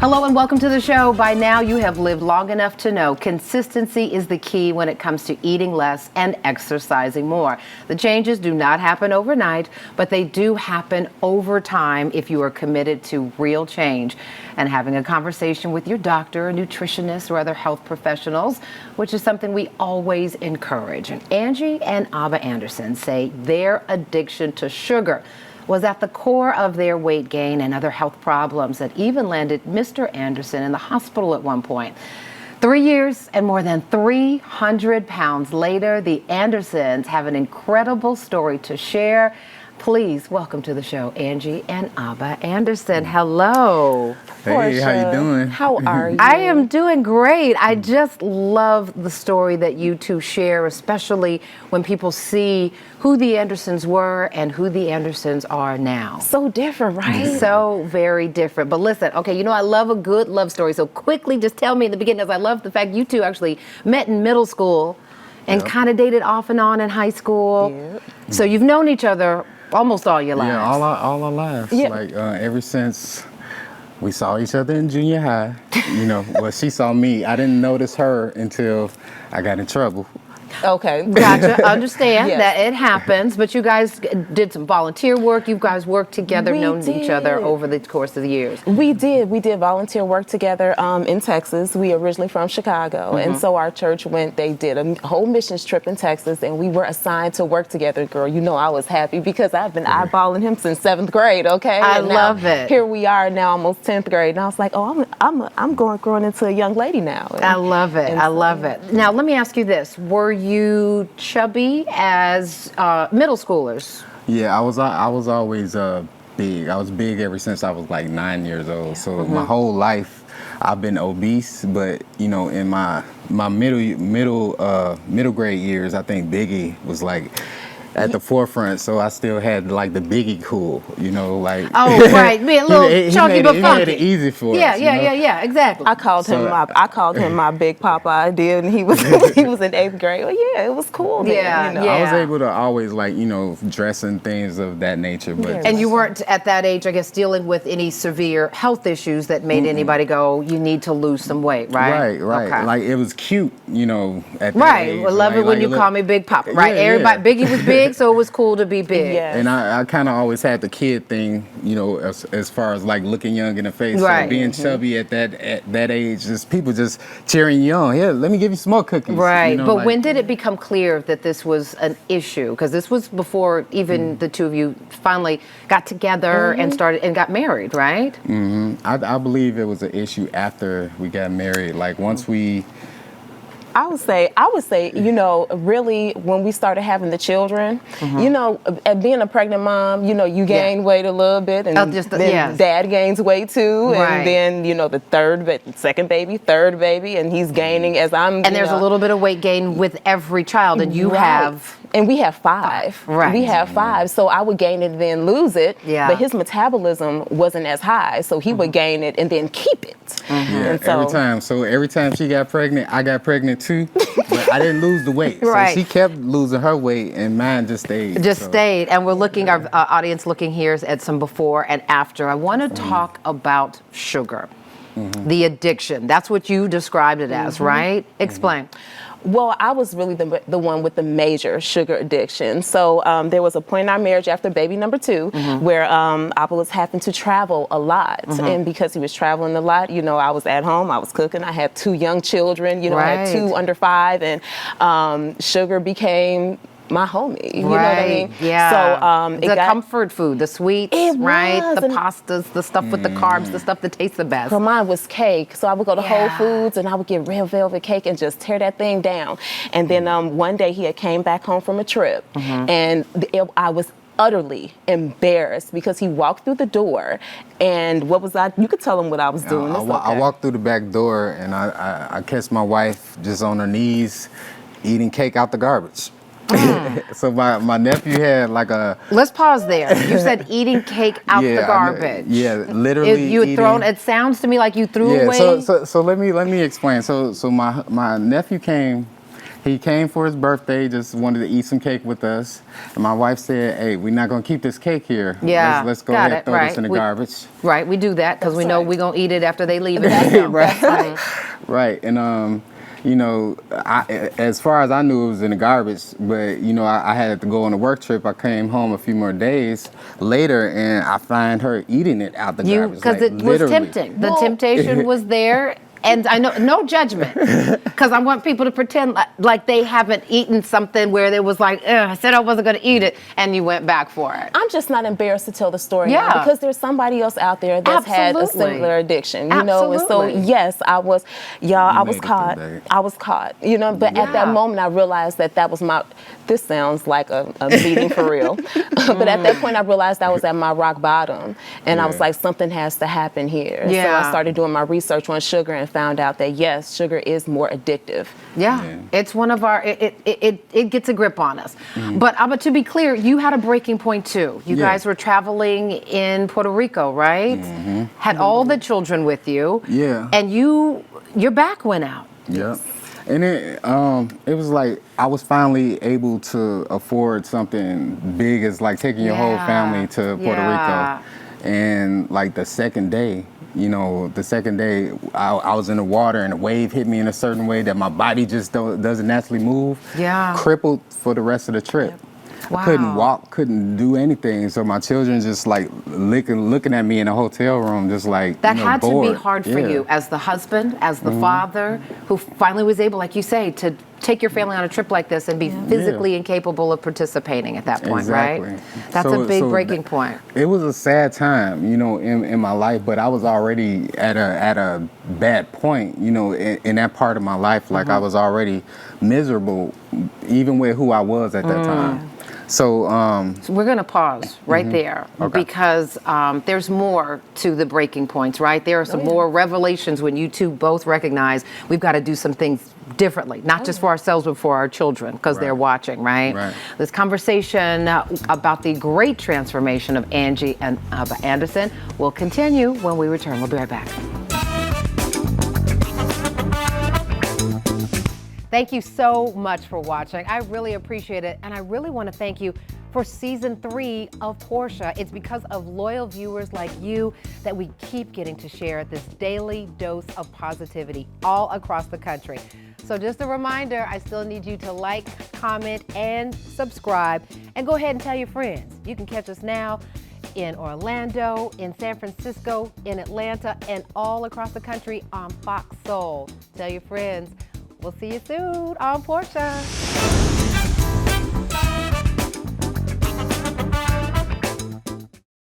Hello and welcome to the show. By now you have lived long enough to know consistency is the key when it comes to eating less and exercising more. The changes do not happen overnight, but they do happen over time if you are committed to real change and having a conversation with your doctor, nutritionist, or other health professionals, which is something we always encourage. And Angie and Abba Anderson say their addiction to sugar was at the core of their weight gain and other health problems that even landed Mr. Anderson in the hospital at one point. 3 years and more than 300 pounds later, the Andersons have an incredible story to share. Please welcome to the show, Angie and Abba Anderson. Hello. Hey, Portia, how you doing? How are you? I am doing great. I just love the story that you two share, especially when people see who the Andersons were and who the Andersons are now. So different, right? So very different. But listen, okay, I love a good love story. So quickly, just tell me in the beginning, as I love the fact you two actually met in middle school and kind of dated off and on in high school. Yep. So you've known each other almost all your lives. Yeah, all our lives. Yeah. Like ever since we saw each other in junior high. Well, she saw me. I didn't notice her until I got in trouble. Okay. Gotcha. Understand Yes. that it happens, but you guys did some volunteer work. You guys worked together, We known each other did. over the course of the years. We did volunteer work together in Texas. We originally from Chicago, and so our church they did a whole missions trip in Texas, and we were assigned to work together. Girl, I was happy because I've been eyeballing him since 7th grade. Okay, I And now love it. Here we are now, almost 10th grade, and I was like, oh, I'm growing into a young lady now. I love it. I love it. Now, let me ask you this. Were you chubby as middle schoolers? Yeah, I was always big. I was big ever since I was like 9 years old. So my whole life I've been obese, but in my middle grade years, I think Biggie was like at the forefront, so I still had like the Biggie cool, like. Oh, right, be a little chunky but He funky. made it easy for us. Yeah, exactly. I called him my big papa. I did, and he was he was in 8th grade. Well, yeah, it was cool. Then, Yeah, I was able to always dress and things of that nature, but. Yeah. And you weren't at that age, I guess, dealing with any severe health issues that made anybody go, you need to lose some weight, right? Right. Okay. Like it was cute, at that Right. age. I love it when you call me Big Papa, right? Yeah, Everybody, yeah. Biggie was big, so it was cool to be big. Yeah. And I kind of always had the kid thing, as far as like looking young in the face. Right. So being chubby at that age, just people just cheering you on. Yeah, let me give you some more cookies. Right. But when did it become clear that this was an issue? Because this was before even the two of you finally got together and started and got married, right? I believe it was an issue after we got married. Like once we. I would say, really when we started having the children, at being a pregnant mom, you gain weight a little bit, and then dad gains weight too, Right. and then the second baby, third baby, and he's gaining as I'm. And there's a little bit of weight gain with every child, and you have. And we have 5. Right. We have 5. So I would gain it and then lose it. Yeah. But his metabolism wasn't as high. So he would gain it and then keep it. Yeah, And so, every time. So every time she got pregnant, I got pregnant too. But I didn't lose the weight. Right. So she kept losing her weight, and mine just stayed. Stayed. And we're looking, our audience looking here at some before and after. I want to talk about sugar, the addiction. That's what you described it as, right? Explain. Well, I was really the one with the major sugar addiction. So there was a point in our marriage after baby number 2 where Appa was having to travel a lot. And because he was traveling a lot, I was at home, I was cooking, I had 2 young children, I had 2 under 5, and sugar became my homie, you know what I mean? Yeah. So the comfort food, the sweets, It right? was, The and- pastas, the stuff with the carbs, the stuff that tastes the best. Well, mine was cake. So I would go to Yeah. Whole Foods and I would get red velvet cake and just tear that thing down. And then one day he had came back home from a trip and I was utterly embarrassed because he walked through the door and what was I? You could tell him what I was doing. It's I okay. walked through the back door and I catch my wife just on her knees eating cake out the garbage. So my nephew had like a. Let's pause there. You said eating cake out the garbage. Literally. You had eating, thrown. It sounds to me like you threw away. So let me explain. So my nephew came He came for his birthday, just wanted to eat some cake with us. And my wife said, hey, we're not going to keep this cake here. Yeah, Let's go got ahead and it, throw right. this in the garbage. Right, we do that because we know right. we're going to eat it after they leave. The Right. Right. And, you know, as far as I knew, it was in the garbage. But, you know, I had to go on a work trip. I came home a few more days later, and I find her eating it out the garbage. Because it was literally. tempting. The temptation was there. And I know, no judgment, because I want people to pretend like they haven't eaten something where there was like, I said I wasn't going to eat it, and you went back for it. I'm just not embarrassed to tell the story Yeah. now because there's somebody else out there that's had a Absolutely. similar addiction, you know. And so Absolutely. yes, I was made it caught. through that. I was caught, you know. But at that Yeah. moment, I realized that was my. This sounds like a beating for real, but at that point, I realized I was at my rock bottom, and I was Yeah. like, something has to happen here. So Yeah. I started doing my research on sugar and found out that yes, sugar is more addictive. Yeah, it's one of our, it gets a grip on us. But to be clear, you had a breaking point too. You Yeah. guys were traveling in Puerto Rico, right? Had all the children with you. Yeah. And your back went out. Yeah. And it was like I was finally able to afford something big as like taking your whole Yeah. family to Puerto Yeah. Rico. And like the second day, I was in the water and a wave hit me in a certain way that my body just doesn't naturally move. Yeah. Crippled for the rest of the trip. Wow. I couldn't walk, couldn't do anything. So my children just like looking at me in a hotel room, just like That you know, had to bored. be hard for Yeah. you as the husband, as the father, who finally was able, like you say, to take your family on a trip like this and be physically incapable of participating at that point, Exactly. right? That's a big breaking point. It was a sad time, you know, in my life, but I was already at a bad point, you know, in that part of my life. Like I was already miserable, even with who I was at that time. So, So we're going to pause right there because there's more to the breaking points, right? There are some more revelations when you two both recognize we've got to do some things differently, not just for ourselves, but for our children because they're watching, right? This conversation about the great transformation of Angie and Abba Anderson will continue when we return. We'll be right back. Thank you so much for watching. I really appreciate it. And I really want to thank you for season 3 of Portia. It's because of loyal viewers like you that we keep getting to share this daily dose of positivity all across the country. So just a reminder, I still need you to like, comment, and subscribe. And go ahead and tell your friends. You can catch us now in Orlando, in San Francisco, in Atlanta, and all across the country on Fox Soul. Tell your friends. We'll see you soon on Portia.